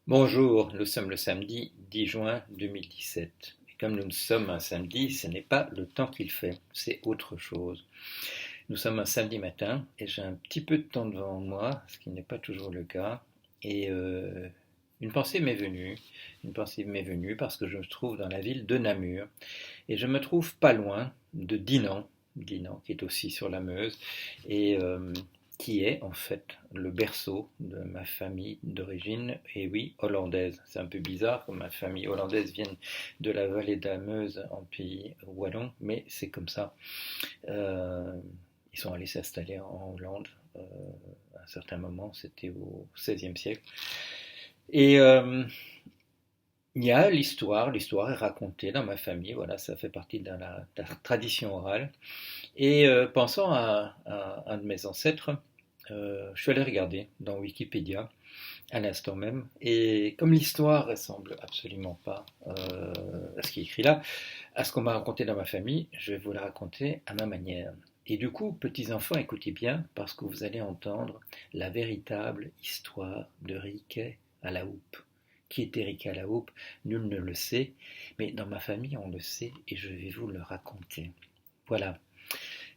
Bonjour, nous sommes le samedi 10 juin 2017. Et comme nous sommes un samedi, ce n'est pas le temps qu'il fait, c'est autre chose. Nous sommes un samedi matin et j'ai un petit peu de temps devant moi, ce qui n'est pas toujours le cas. Et une pensée m'est venue, parce que je me trouve dans la ville de Namur et je me trouve pas loin de Dinan qui est aussi sur la Meuse. Et qui est en fait le berceau de ma famille d'origine, et oui, hollandaise. C'est un peu bizarre que ma famille hollandaise vienne de la vallée de la Meuse en pays wallon, mais c'est comme ça. Euh, Ils sont allés s'installer en Hollande à un certain moment, c'était au XVIe siècle. Et il y a l'histoire est racontée dans ma famille, voilà, ça fait partie de la tradition orale. Et pensant à un de mes ancêtres, je suis allé regarder dans Wikipédia à l'instant même, et comme l'histoire ressemble absolument pas à ce qui est écrit là, à ce qu'on m'a raconté dans ma famille, je vais vous la raconter à ma manière. Et du coup, petits enfants, écoutez bien, parce que vous allez entendre la véritable histoire de Riquet à la houppe. Qui était Riquet à la houppe? Nul ne le sait, mais dans ma famille, on le sait, et je vais vous le raconter. Voilà.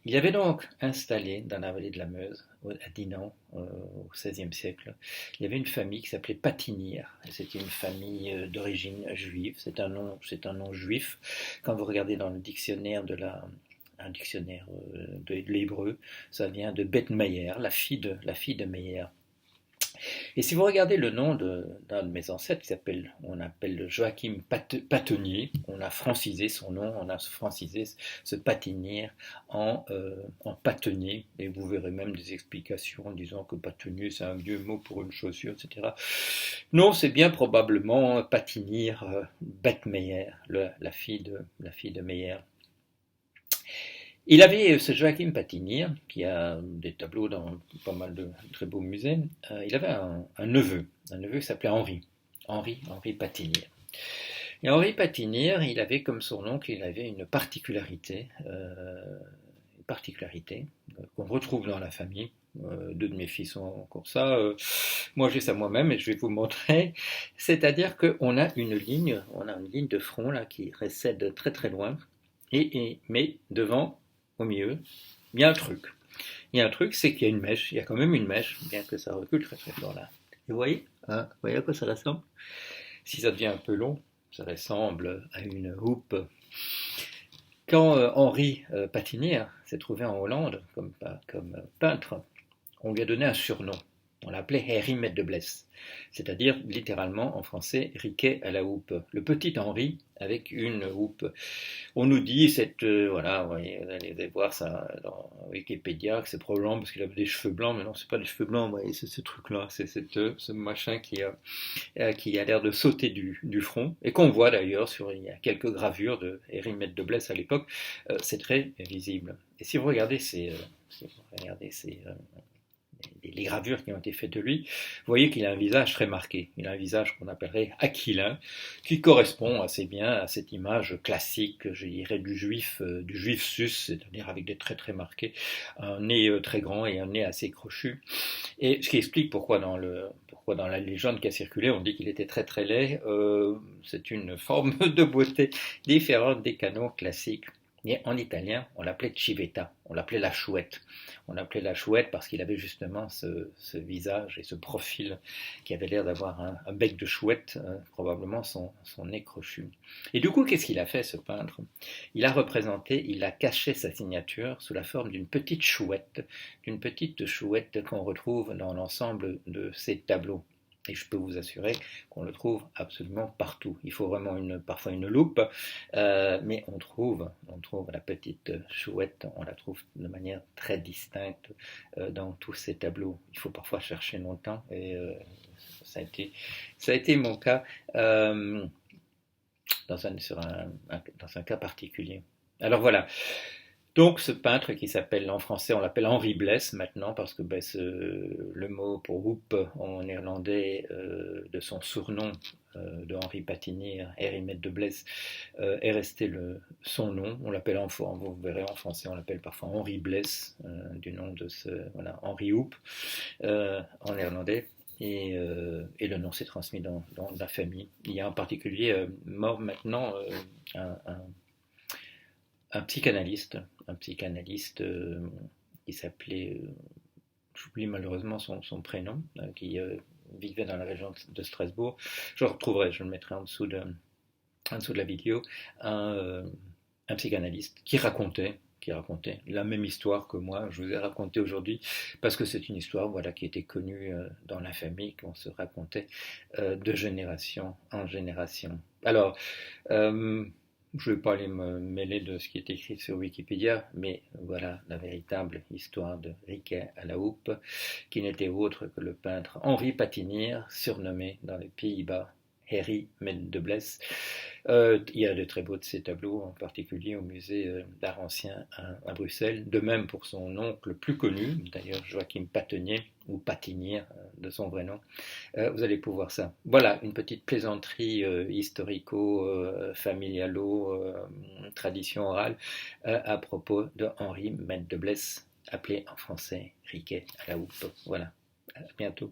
Il y avait donc installé dans la vallée de la Meuse, à Dinan, au XVIe siècle, il y avait une famille qui s'appelait Patinir. C'était une famille d'origine juive. C'est un nom juif. Quand vous regardez dans le dictionnaire un dictionnaire de l'hébreu, ça vient de Beth Meyer, la fille de Meyer. Et si vous regardez le nom d'un de mes ancêtres, on appelle Joachim Patenier, on a francisé son nom, on a francisé ce Patinir en Patenier, et vous verrez même des explications en disant que Patenier c'est un vieux mot pour une chaussure, etc. Non, c'est bien probablement Patinir Beth Meyer, la fille de Meyer. Il avait ce Joachim Patinir, qui a des tableaux dans pas mal de très beaux musées. Il avait un neveu qui s'appelait Henri Patinir. Et Henri Patinir, il avait comme surnom qu'il avait une particularité qu'on retrouve dans la famille. Deux de mes fils ont encore ça. Moi, j'ai ça moi-même et je vais vous montrer. C'est-à-dire qu'on a une ligne de front là qui récède très très loin, mais devant, au milieu, il y a un truc. Il y a un truc, c'est qu'il y a une mèche. Il y a quand même une mèche, bien que ça recule très très fort là. Et vous voyez, hein, vous voyez à quoi ça ressemble? Si ça devient un peu long, ça ressemble à une houppe. Quand Henri Patinier s'est trouvé en Hollande comme peintre, on lui a donné un surnom. On l'appelait Henri Met de Blesse, c'est-à-dire littéralement en français Riquet à la houppe. Le petit Henri avec une houppe. On nous dit voilà, vous allez voir ça dans Wikipédia que c'est probablement parce qu'il avait des cheveux blancs, mais non, c'est pas des cheveux blancs, vous voyez, c'est ce truc-là, c'est ce machin qui a l'air de sauter du front et qu'on voit d'ailleurs il y a quelques gravures de Henri Met de Blesse à l'époque, c'est très visible. Et si vous regardez les gravures qui ont été faites de lui, vous voyez qu'il a un visage très marqué. Il a un visage qu'on appellerait aquilin, qui correspond assez bien à cette image classique, je dirais, du juif sus, c'est-à-dire avec des traits très marqués, un nez très grand et un nez assez crochu. Et ce qui explique pourquoi dans la légende qui a circulé, on dit qu'il était très très laid. C'est une forme de beauté différente des canons classiques. Et en italien, on l'appelait Civetta, on l'appelait la chouette. On l'appelait la chouette parce qu'il avait justement ce visage et ce profil qui avait l'air d'avoir un bec de chouette, probablement son nez crochu. Et du coup, qu'est-ce qu'il a fait, ce peintre? Il a caché sa signature sous la forme d'une petite chouette qu'on retrouve dans l'ensemble de ses tableaux. Et je peux vous assurer qu'on le trouve absolument partout. Il faut vraiment parfois une loupe, mais on trouve la petite chouette, on la trouve de manière très distincte dans tous ces tableaux. Il faut parfois chercher longtemps et ça a été mon cas dans un cas particulier. Alors voilà. Donc ce peintre qui s'appelle en français, on l'appelle Henri Blesse maintenant parce que le mot pour houppe en néerlandais de son surnom de Henri Patinir, Henri Met de Blesse, est resté son nom. On l'appelle vous verrez en français, on l'appelle parfois Henri Blesse du nom de Henri Houppe en néerlandais. et le nom s'est transmis dans la famille. Il y a en particulier mort maintenant un, un- un psychanalyste, qui s'appelait, j'oublie malheureusement son prénom, qui vivait dans la région de Strasbourg. Je le retrouverai, je le mettrai en dessous de la vidéo, un, euh, un psychanalyste qui racontait la même histoire que moi je vous ai raconté aujourd'hui, parce que c'est une histoire voilà, qui était connue dans la famille, qu'on se racontait de génération en génération. Alors, euh, je ne vais pas aller me mêler de ce qui est écrit sur Wikipédia, mais voilà la véritable histoire de Riquet à la houppe, qui n'était autre que le peintre Henri Patinier, surnommé dans les Pays-Bas Harry Med de Blesse. Il y a de très beaux de ces tableaux, en particulier au musée d'art ancien à Bruxelles. De même pour son oncle plus connu, d'ailleurs Joachim Patenier, ou Patinier de son vrai nom. Vous allez pouvoir ça. Voilà, une petite plaisanterie historico-familialo, tradition orale, à propos de Henri Med de Blesse, appelé en français Riquet à la houppe. Voilà, à bientôt.